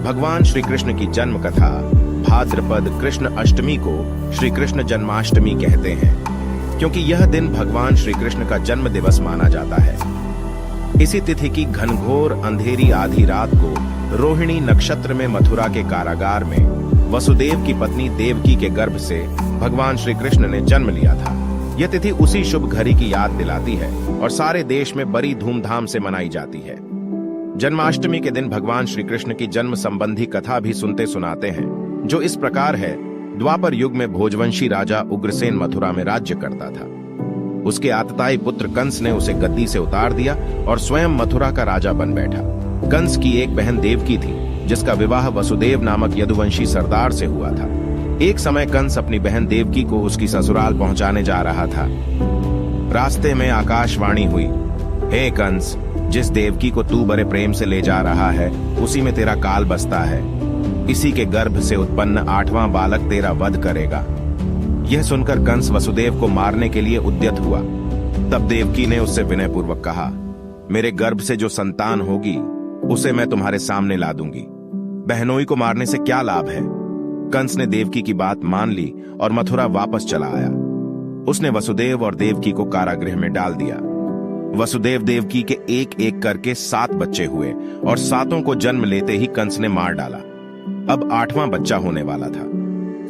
भगवान श्री कृष्ण की जन्म कथा भाद्रपद कृष्ण अष्टमी को श्री कृष्ण जन्माष्टमी कहते हैं, क्योंकि यह दिन भगवान श्री कृष्ण का जन्म दिवस माना जाता है। इसी तिथि की घनघोर अंधेरी आधी रात को रोहिणी नक्षत्र में मथुरा के कारागार में वसुदेव की पत्नी देवकी के गर्भ से भगवान श्री कृष्ण ने जन्म लिया था। यह तिथि उसी शुभ घड़ी की याद दिलाती है और सारे देश में बड़ी धूमधाम से मनाई जाती है। जन्माष्टमी के दिन भगवान श्री कृष्ण की जन्म संबंधी कथा भी सुनते सुनाते हैं, जो इस प्रकार है। द्वापर युग में भोजवंशी राजा उग्रसेन मथुरा में राज्य करता था। उसके आतताई पुत्र कंस ने उसे गद्दी से उतार दिया और स्वयं मथुरा का राजा बन बैठा। कंस की एक बहन देवकी थी, जिसका विवाह वसुदेव नामक यदुवंशी सरदार से हुआ था। एक समय कंस अपनी बहन देवकी को उसकी ससुराल पहुंचाने जा रहा था। रास्ते में आकाशवाणी हुई, हे कंस, जिस देवकी को तू बड़े प्रेम से ले जा रहा है, उसी में तेरा काल बसता है। इसी के गर्भ से उत्पन्न 8वां बालक तेरा वध करेगा। यह सुनकर कंस वसुदेव को मारने के लिए उद्यत हुआ। तब देवकी ने उससे विनयपूर्वक कहा, मेरे गर्भ से जो संतान होगी उसे मैं तुम्हारे सामने ला दूंगी। बहनोई को मारने से क्या लाभ है। कंस ने देवकी की बात मान ली और मथुरा वापस चला आया। उसने वसुदेव और देवकी को कारागृह में डाल दिया। वसुदेव देवकी के एक एक करके 7 बच्चे हुए और 7 को जन्म लेते ही कंस ने मार डाला। अब 8वां बच्चा होने वाला था।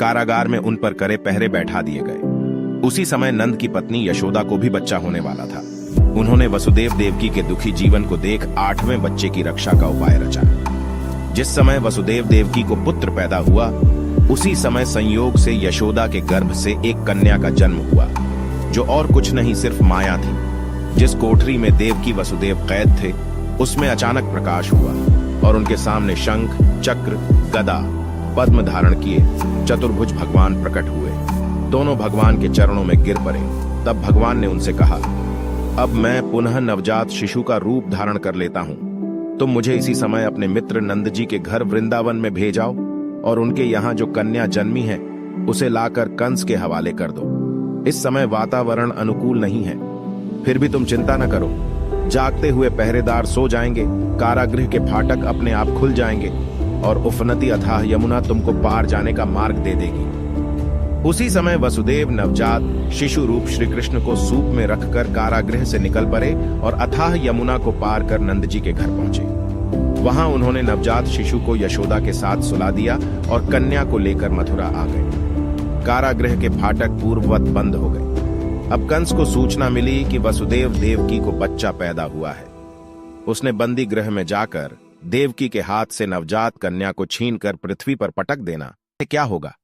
कारागार में उन पर करे पहरे बैठा दिए गए। उसी समय नंद की पत्नी यशोदा को भी बच्चा होने वाला था। उन्होंने वसुदेव देवकी के दुखी जीवन को देख 8वें बच्चे की रक्षा का उपाय रचा। जिस समय वसुदेव देवकी को पुत्र पैदा हुआ, उसी समय संयोग से यशोदा के गर्भ से एक कन्या का जन्म हुआ, जो और कुछ नहीं सिर्फ माया थी। जिस कोठरी में देवकी वसुदेव कैद थे, उसमें अचानक प्रकाश हुआ और उनके सामने शंख, चक्र, गदा, पद्म धारण किए चतुर्भुज भगवान प्रकट हुए। दोनों भगवान के चरणों में गिर पड़े। तब भगवान ने उनसे कहा, अब मैं पुनः नवजात शिशु का रूप धारण कर लेता हूं। तुम मुझे इसी समय अपने मित्र नंद जी के घर वृंदावन में भेजाओ और उनके यहाँ जो कन्या जन्मी है उसे लाकर कंस के हवाले कर दो। इस समय वातावरण अनुकूल नहीं है, फिर भी तुम चिंता न करो। जागते हुए पहरेदार सो जाएंगे, कारागृह के फाटक अपने आप खुल जाएंगे और उफनती अथाह यमुना तुमको पार जाने का मार्ग दे देगी। उसी समय वसुदेव नवजात शिशु रूप श्री कृष्ण को सूप में रखकर कारागृह से निकल पड़े और अथाह यमुना को पार कर नंद जी के घर पहुंचे। वहां उन्होंने नवजात शिशु को यशोदा के साथ सुला दिया और कन्या को लेकर मथुरा आ गए। कारागृह के फाटक पूर्ववत बंद हो गए। अब कंस को सूचना मिली कि वसुदेव देवकी को बच्चा पैदा हुआ है। उसने बंदी गृह में जाकर देवकी के हाथ से नवजात कन्या को छीनकर पृथ्वी पर पटक देना। क्या होगा?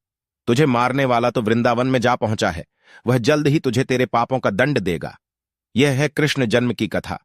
तुझे मारने वाला तो वृंदावन में जा पहुंचा है, वह जल्द ही तुझे तेरे पापों का दंड देगा। यह है कृष्ण जन्म की कथा।